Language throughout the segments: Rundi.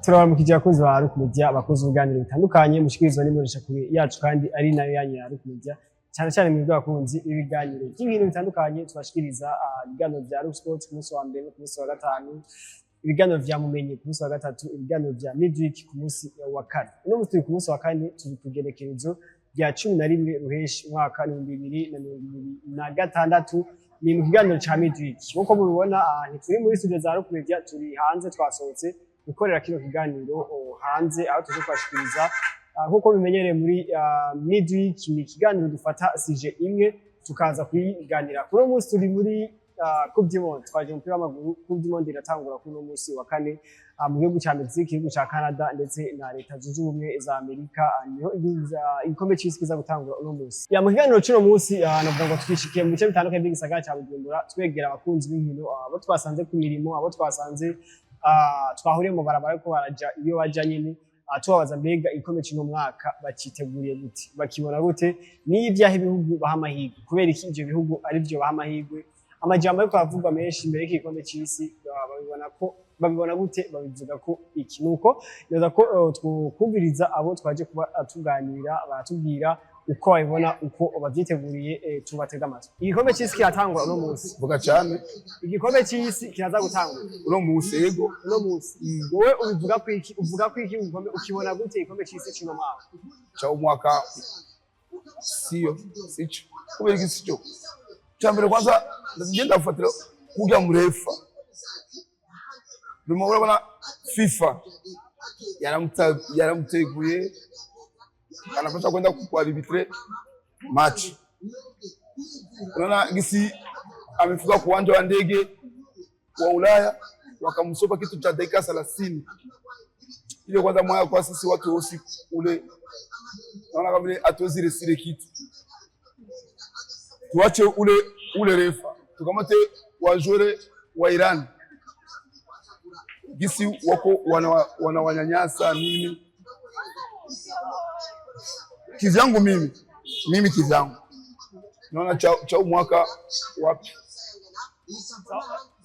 Turabamukije abakozi ba Rock Media abakozi ibiganiro bitandukanye mushikirizwa n'imurusha kuri yacu kandi ari nayo yanyu ya Rock Media cyane cyane mu bwakunzi ibiganiro by'ibintu bitandukanye tubashikiriza ibiganiro vya Rock Sport ku munsi wa mbere ku munsi wa gatanu ibiganiro vya mumenye ku munsi wa gatatu ibiganiro vya Midweek ku munsi wa kane no musi ku munsi wa kane turi kugerekerezo rya 11 ruheshi mwaka 2026 ni mu kiganiro ca Midweek nkuko mubibona turi muri studio za Rock Media turi hanze twasohotse gukorera kino kiganiro hanze aho tuje kwashikiriza nkuko bimenyereye muri Midweek ni kiganiro dufata sije imwe tukaza kuyiganira kuri munsi turi muri Coupe du Monde twaje umupira w'amaguru Coupe du Monde iratangura kuri munsi wa kane mu gihugu ca Mexique igihugu ca Canada ndetse na leta zunze ubumwe za Amerika niho igikombe c'isi kiza gutangura uno munsi mu kiganiro c'uno munsi navuga ngo twishikiye mu bice bitandukanye by'igisagara ca Bujumbura twegera abakunzi b'inkino abo twasanze ku mirimo abo twasanze twahuriye mu barabara ko baraja iyo baja nyine tubabaza mbega igikombe cy'uno mwaka baciteguriye gute bakibona gute n'ivyaha ibihugu baha amahirwe kubera iki ivyo bihugu ari byo baha amahirwe amajambo yo kwavugwa menshi imbere y'igikombe c'isi babibona gute babivuga ko iki nuko neza ko twumviriza abo twaje kuba tuganira baratubwira uko babibona uko bavyiteguriye tubatega amatwi igikombe c'isi kiratangura uno munsi vuga cyane igikombe c'isi kiraza gutangura uno munsi yego uno munsi wowe ubivuga ko iki uvuga ko iki igikombe ukibona gute igikombe c'isi cy'uno mwaka cha umwaka siyo sicho kubera iki sicho cyambere kwanza ngenda gufatira kujya murefa bimo urabona FIFA yaramuteguye anapaswa kwenda kuarbitre match. Unaona gisi amefika kwa uwanja wa ndege wa Ulaya wakamsopa kitu cha dakika 30. Ile kwanza moyo kwa sisi watu wosi ule naona kama vile atuwezi resile kitu. Tuache ule refa. Tukamate wajore wa Iran. Gisi wako wanawanyanyasa nini? Kivyangu mimi kivyangu naona cha mwaka wapi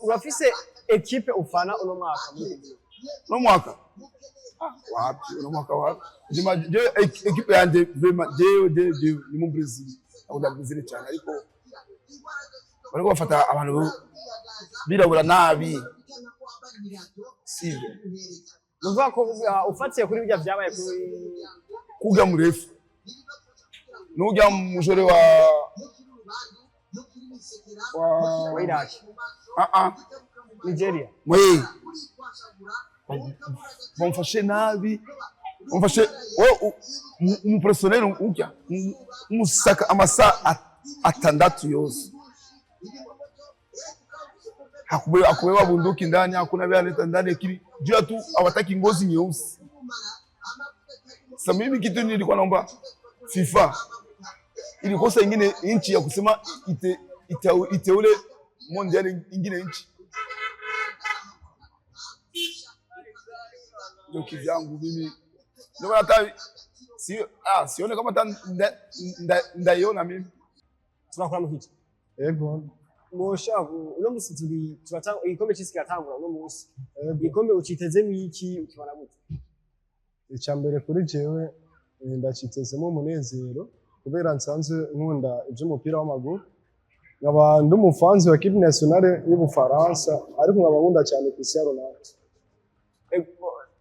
urafise equipe ufana uno mwaka wapi uno mwaka wapi je equipe yanje vraiment je ni mu Brazil au da Brazil cyane ariko bariko bafata abantu birabura nabi sivyo nuvuga ko ufatiye kuri bijya byabaye kuga murefu nuja mujore wa Iraq Nigeria mwe bamfashe nabi bamfashe umupersonel ujya umusaka amasa atandatu yose hakubeba bunduki ndani hakuna vya ndani kili jua tu hawataki ngozi nyeusi. Sasa mimi kitu nilikuwa naomba FIFA ilikosa ingine inchi ya kusema iteule mondial ingine inchi. Ndio kivyangu mimi ndio hata sione kama ndaiona mimi. Tunakora muhicho. Yego. Mosha uno musi turatanga igikombe c'isi kiratangura uno musi. Igikombe ucitezemo iki ukibona gute? Icyambere kuri jewe ndacitezemo umunezero kubera nsanzwe nkunda iby'umupira w'amaguru nkaba ndi umufanzi wa equipe nationale y'Ubufaransa ariko nkaba nkunda cyane Cristiano Ronaldo.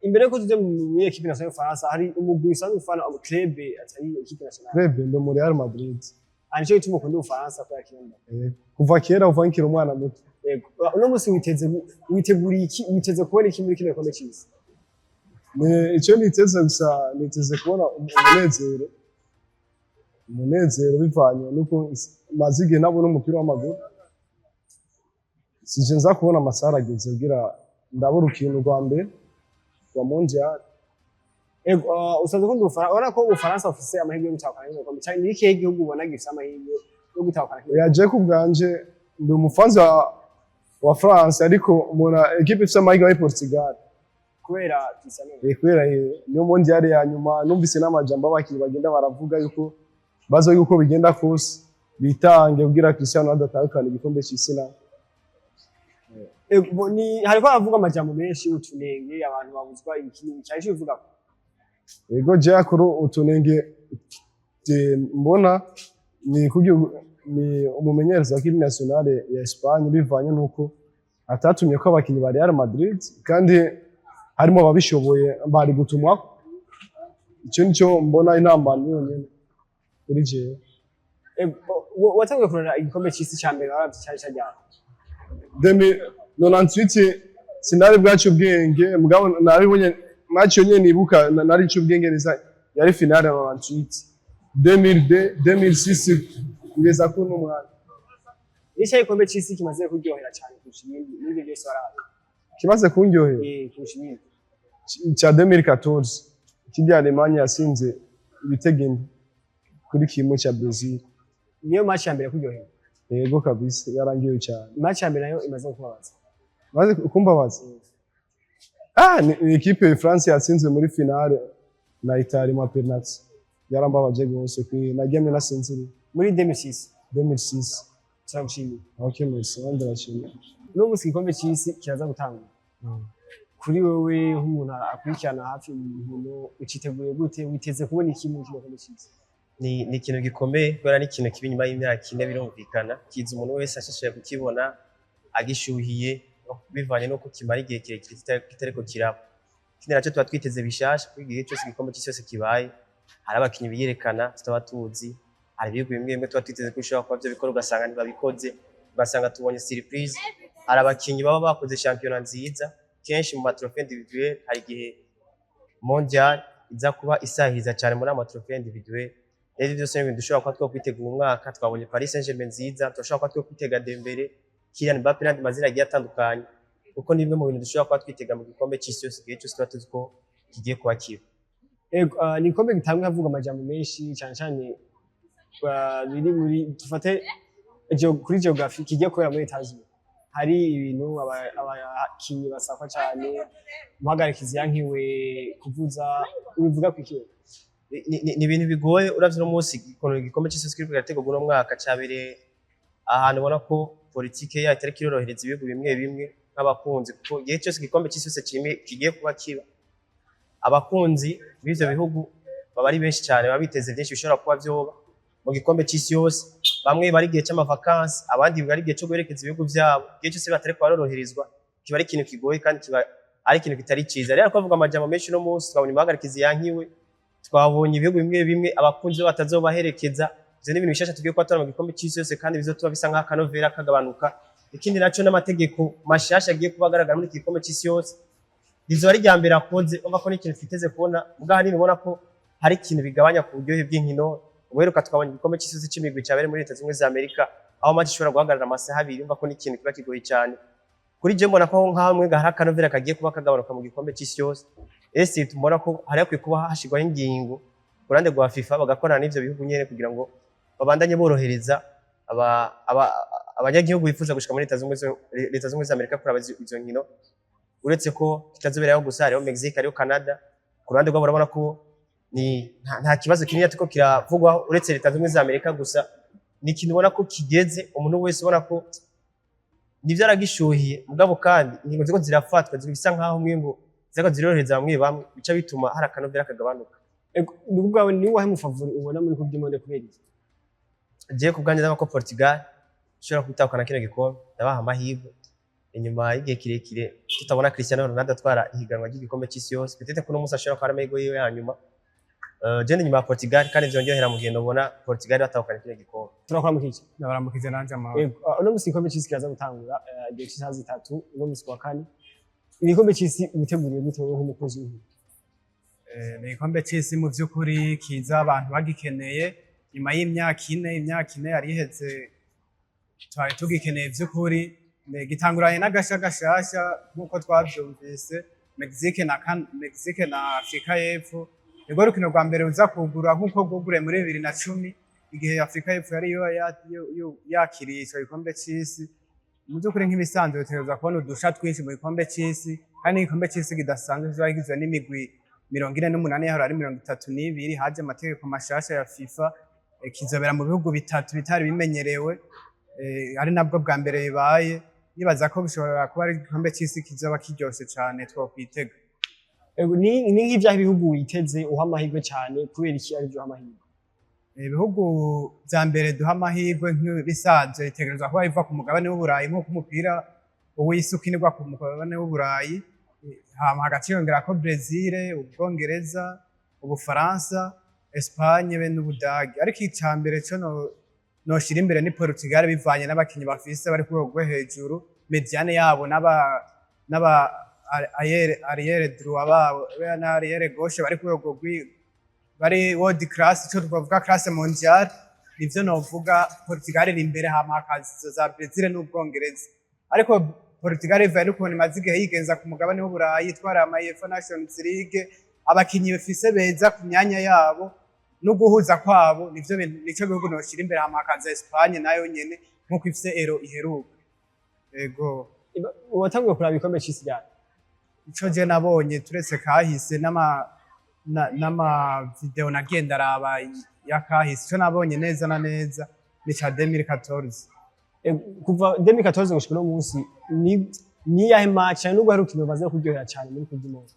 Imbere ko tuje mu equipe nationale y'Ubufaransa hari umugwi usanzwe ufana club atari equipe nationale. Club ndo muri Real Madrid. Anico ituma ukunda Ubufaransa ko yakiramba. Kuva kera uvankira umwana muto. Yego. Uno musi witeguriye iki witeze kubona iki muri kino gikombe c'isi? Icyo niteze gusa niteze kubona umunezero bivanye nuko mazige nabo n'umupira w'amaguru sije nza kubona amasara ageze kugira ndabura ikintu rwa mbere rwa mondial usanzwe ko urabona ko Ubufaransa ufise amahirwe yo gutahukana igikombe cyane ni ikihe gihugu ubona gifise amahirwe yo gutahukana yaje ku bwanje ndi umufanzi wa France ariko muna equipe ifise amahirwe ya Portugal kubera Cristiano kubera niyo mondial ya nyuma numvise n'amajambo abakiri bagenda baravuga yuko bazo yuko bigenda kose bitange kugira Cristiano Ronaldo atahukana igikombe c'isi na ni hariko aravuga amajambo menshi utunenge abantu babuzwa ikintu cyari kivuga ego je kuri utunenge mbona ni ni umumenyereza wa kipe nationale ya Espagne bivanye nuko atatumye ko abakinyi ba Real Madrid kandi harimo babishoboye bari gutumwa icyo nicyo mbona intambamyi yonyene kuri jewe. Watangiye kurana igikombe cy'isi cya mbere cyari cyajyana 2098 sinari bwacu ubwenge mugabo nabibonye match yonyene nibuka nari cyo ubwenge neza yari finale ya 98 2006 kugeza ku n'umwana. Nicyo igikombe cy'isi kimaze kuryohera cyane kurusha ibindi byose waraye. Kimaze kunyohera kurusha ibindi cya 2014 kijya Alemanya yasinze ibitego kuri kimwe cya Brazil. Niyo match ya mbere kuryohera. Yego kabisa yarangiye cyane. Match ya mbere nayo imaze kubabaza. Maze kumbabaza. Ni equipe ya France yatsinze muri finale na Italy mu penalty. Yarambabaje gose kwi na game nasinziri muri 2006. Turagushimiye. Okay merci ndabashimiye. N'ubu igikombe cy'isi kiraza gutangwa. Kuri wewe nk'umuntu akurikirana hafi ibintu ukiteguye gute witeze kubona iki mu gikombe cy'isi? Ni ikintu gikomeye kubera ni ikintu kibi nyuma y'imyaka 4 birumvikana kiza umuntu wese ashashije kukibona agishuhiye bivanye no kukimara igihe kirekire kitariko kiraba. Kindi naco tuba twiteze bishasha kuri igihe cyose igikombe cy'isi yose kibaye hari abakinyi biyerekana tutabatuzi hari ibihugu bimwe tuba twiteze ko ushobora kuba byo bikora ugasanga ntibabikoze ugasanga tubonye surprise hari abakinyi baba bakoze championnat nziza kenshi mu matrophée individuel hari igihe mondial iza kuba isahiza cyane muri amatrophée individuel. Rero byose ni ibintu dushobora kuba twokwitegura umwaka twabonye Paris Saint-Germain nziza turashobora kuba twokwitega Dembele Kylian Mbappé n'andi mazina agiye atandukanye kuko ni bimwe mu bintu dushobora kuba twitega mu gikombe cy'isi yose igihe cyose tuba tuzi ko kigiye kuba kiba. Ni igikombe gitangwa havuga amajambo menshi cyane cyane biri muri dufate kuri geography kigiye kubera muri Etazi hari ibintu abakinyi basakwa cyane umuhagarikizi yankiwe kuvuza ubivuga ku ikiwe ni ibintu bigoye uravye no munsi igikombe cy'isi kiri kugategurwa no mwaka cyabere ahantu ubona ko politike ya itari kirorohereza ibihugu bimwe bimwe nk'abakunzi kuko igihe cyose igikombe cy'isi yose kigiye kuba kiba abakunzi b'ivyo bihugu baba ari benshi cyane baba biteze byinshi bishobora kuba vyoba mu gikombe cy'isi yose bamwe bari gihe cy'amavakansi abandi bari gihe cyo guherekeza ibihugu byabo igihe cyose batari kwaroroherezwa kiba ari ikintu kigoye kandi kiba ari ikintu kitari ciza. Rero kuvuga amajambo menshi no munsi twabonye umuhagarikizi yankiwe twabonye ibihugu bimwe bimwe abakunzi batazobaherekeza ivyo ni ibintu bishasha tugiye kwatora mu gikombe cy'isi yose kandi bizotuba bisa nka kanovera kagabanuka. Ikindi naco n'amategeko mashasha agiye kubagaragara muri gikombe cy'isi yose izo ari ryambere akoze umva ko n'ikintu twiteze kubona ubwa nini ubona ko hari ikintu bigabanya ku buryohe bw'inkino uheruka twabonye igikombe cy'isi yose c'imigwi cyabere muri Leta Zunze za Amerika aho match ishobora guhagarara amasaha 2 umva ko n'ikintu kiba kigoye cyane kuri je mbona ko nkamwe gahara kanovera kagiye kuba kagabanuka mu gikombe cy'isi yose ese tumubona ko hari akwiye kuba hashigwaho ingingo kurande rwa FIFA bagakorana n'ivyo bihugu nyene kugira ngo babandanye borohereza abanyagihugu bifuza gushika muri Leta Zunze za Amerika kuraba izo nkino uretse ko kitazoberaho gusa hariho Mexique hariho Canada kurande rwabo urabona ko ni nta kibazo kinini tuko kiravugwa uretse Leta Zunze za Amerika gusa ni ikintu ubona ko kigeze umuntu wese ubona ko nivyo aragishuhiye mugabo kandi ingingo ziko zirafatwa zibisa nkaho mwimbo zako zirorohereza bamwe bamwe bica bituma hari akanovera kagabanuka. Ni kubwawe ni wahe mufavori ubona muri kubyimone kubera iki? Je kubganje ndaba ko Portugal ushobora kwitakana kino gikombe ndabaha amahirwe inyuma y'igihe kirekire tutabona Cristiano Ronaldo atwara ihiganwa ry'igikombe cy'isi yose bitete ko no musa ashobora kwara amahirwe yiwe hanyuma je nyuma ya Portugal kandi vyongerera mu gendo ubona Portugal batakana kino gikombe. Turakora mu kiki ndabaramukize nanje amahoro. Uno musi igikombe cy'isi kiraza gutangura igihe cy'isaha 3 uno musi wa kane igikombe cy'isi witeguriye gute wowe nk'umukozi w'ubu? Ni igikombe cy'isi mu by'ukuri kiza abantu bagikeneye nyuma y'imyaka 4 yari iheze twari tugikeneye by'ukuri gitanguranye n'agashagashasha nk'uko twabyumvise Mexique na Afrika y'Epfo ego rukino rwa mbere uza kugura nk'uko gugure muri 2010 igihe Afrika y'Epfo yari yakiriye icyo gikombe cy'isi mu by'ukuri nk'ibisanzwe tuza kubona udusha twinshi mu gikombe cy'isi kandi igikombe cy'isi kidasanzwe cyagizwe n'imigwi 48 yaho ari 32 haje amategeko mashasha ya FIFA kizobera mu bihugu bitatu bitari bimenyerewe ari nabwo bwa mbere bibaye nibaza ko bishobora kuba ari igikombe c'isi kizoba kiryoshe cane twokwitega. Ni nk'ivyaho ibihugu witeze uha amahirwe cane kubera iki ari vyo amahirwe? Ibihugu vya mbere duha amahirwe nk'ibisanzwe bitegerezwa kuba biva ku mugabane w'Uburayi nk'uko umupira w'isi ukinirwa ku mugabane w'Uburayi, hama hagaca hiyongerako Brezil, Ubwongereza, Ubufaransa, Espagne be n'Ubudagi. Ariko ica mbere co noshira imbere ni Portugal bivanye n'abakinyi bafise bari ku rwego rwo hejuru, mediane yabo n'aba arrière droit babo na arrière gauche bari ku rwego bari world class, ico twavuga classe mondiale. Nivyo novuga Portugal iri imbere, hama hakaza Brezil n'Ubwongereza. Ariko Portugal ivaye ukuntu imaze igihe yigenza ku mugabane w'Uburayi, itwara ama UEFA Nations League, abakinyi bafise beza ku myanya yabo no guhuza kwabo, nico gihugu noshira imbere, hama hakaza Espagne nayo nyene nkuko ifise Euro iheruka. Ego Watanguye kuraba igikombe c'isi ryari? Ico je nabonye turetse kahise n'ama video nagenda araba ya kahise, ico nabonye neza na neza ni ca 2014. Kuva 2014 gushika no munsi ni yahe match n'ubwo hari ukino baze kuryohera cyane muri Coupe du Monde?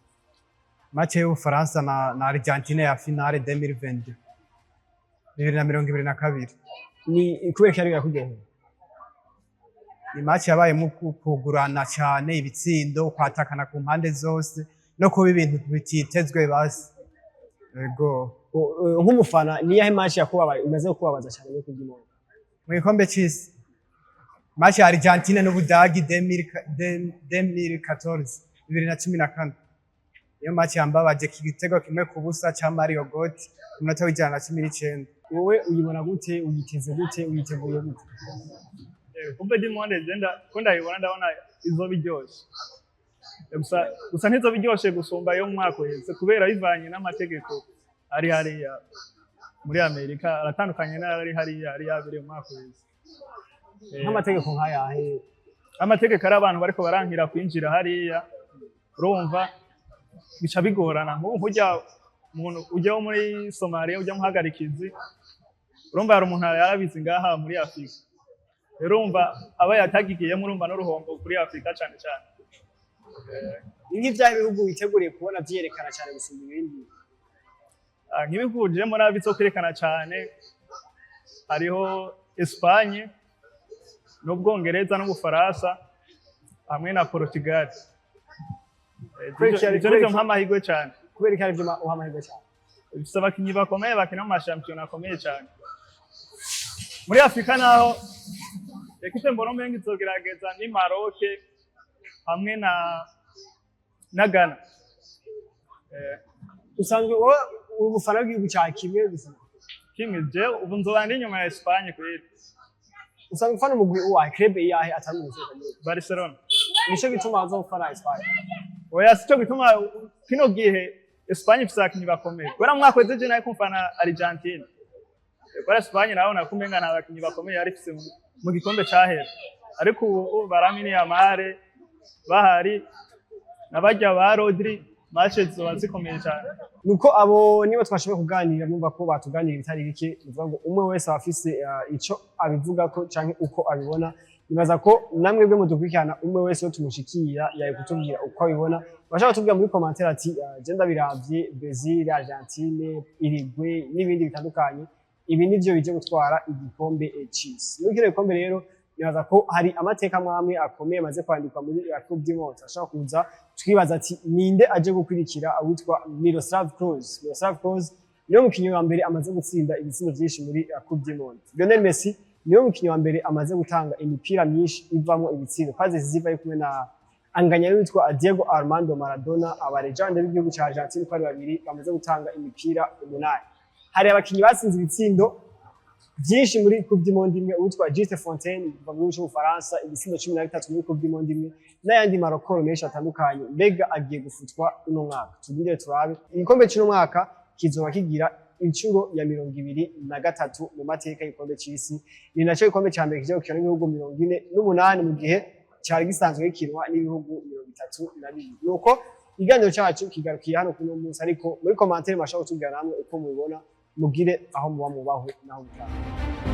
Match y'Ubufaransa na Argentine ya finale 2022. 2022. Ni kubera cyari yakuryohera? Ni match yabaye mu kugurana cyane ibitsindo, kwatakana ku mpande zose no kuba ibintu bititezwe basi. Ego nk'umufana ni yahe match yakubabaye umaze kubabaza cyane muri Coupe du Monde? Mu gikombe c'isi match ya Argentine n'Ubudagi 2014 2014. Iyo match yambabaje igitego kimwe ku busa ca Mario Götze ku munota w'119. Wowe uyibona gute, uyiteze gute, uyiteguye gute? Coupe du Monde ko ndayibona ndabona izoba iryoshe. Gusa ntizoba iryoshe gusumba yo mu mwaka uheze kubera bivanye n'amategeko ari hariya muri Amerika, aratandukanye n'ari hariya abiri mu mwaka uheze. Nk'amategeko nk'ayahe? Amategeko ari abantu bariko barankira kwinjira hariya, urumva bica bigorana. Nk'ubu ujya wo muri Somalia ujya muhagarikizi, urumva hari umuntu yarabizi ngaha muri Afrika, urumva aba yatagigiyemo, urumva n'uruhombo kuri Afrika cyane cyane. Nk'ivyaho ibihugu witeguriye kubona vyerekana cyane gusumba ibindi? Nk'ibihugu jemo nabizo kwerekana cyane hariho Espagne n'Ubwongereza n'Ubufaransa hamwe na Portugal. Ivyo nk'amahirwe cyane. Kubera ko ari vyo uhamahirwe cyane? Bifise abakinyi bakomeye bakina mu mashampiyona akomeye cyane. Muri Afrika naho ekipe mbona umenga izogerageza ni Maroc hamwe na Ghana. Usanzwe wowe umufana w'igihugu cya kimwe gusa? Kimwe je ubu nzoba ndi inyuma ya Espagne kweli. Usanzwe ufana umugwi wa club yahe atari mu Barcelona? Nico gituma azofana Espagne? Oya sico gituma kino gihe Espagne ifise abakinyi bakomeye. Kubera mwaka weze je nayo kumfana Argentine. Kubera Espagne naho nakumenga nta bakinyi bakomeye yari ifise mu gikombe cahera. Ariko ubu Lamine Yamal bahari n'abarya ba Rodri, match zoba zikomeye cyane. Nuko abo nibo twashoboye kuganira, numva ko batuganira bitari bike, bivuga ngo umwe wese afise ico abivuga ko canke uko abibona. Nibaza ko namwe bwe mudukurikirana umwe wese yo tumushikira yaye kutubwira uko abibona. Bashaka tubwira muri commentaire ati je ndabiravye Brazil, Argentine, Uruguay n'ibindi bitandukanye, ibi nivyo bije gutwara igikombe c'isi. Muri kino gikombe rero nibaza ko hari amateka mwamwe akomeye maze kwandikwa muri Coupe du Monde. Ashaka kuza twibaza ati ninde aje gukurikira awitwa Miroslav Klose. Miroslav Klose niyo mukinyi wa mbere amaze gutsinda ibitsindo vyinshi muri Coupe du Monde. Lionel Messi niyo mukinyi wa mbere amaze gutanga imipira myinshi ivamo ibitsindo, kaze ziva kumwe na anganya witwa Diego Armando Maradona. Abarejande b'igihugu ca Argentine ko ari babiri bamaze gutanga imipira 8. Hari abakinyi batsinze ibitsindo byinshi muri Coupe du Monde imwe, uwitwa Juste Fontaine kuva mu gihugu cy'Ubufaransa, ibitsindo 13 muri Coupe du Monde imwe, n'ayandi marokoro menshi atandukanye. Mbega agiye gufutwa uno mwaka? Tugire turabe igikombe cy'uno mwaka kizoba kigira incuro ya 23 mu mateka y'igikombe c'isi. Ni naco igikombe ca mbere kije gukina n'ibihugu 48 mu gihe cyari gisanzwe gikinwa n'ibihugu 32. Nuko iganiro cyacu kigarukiye hano kuno munsi, ariko muri commentaire mashaka kutubwira namwe uko mubibona, mugire aho muba mubahwe naho mutaha.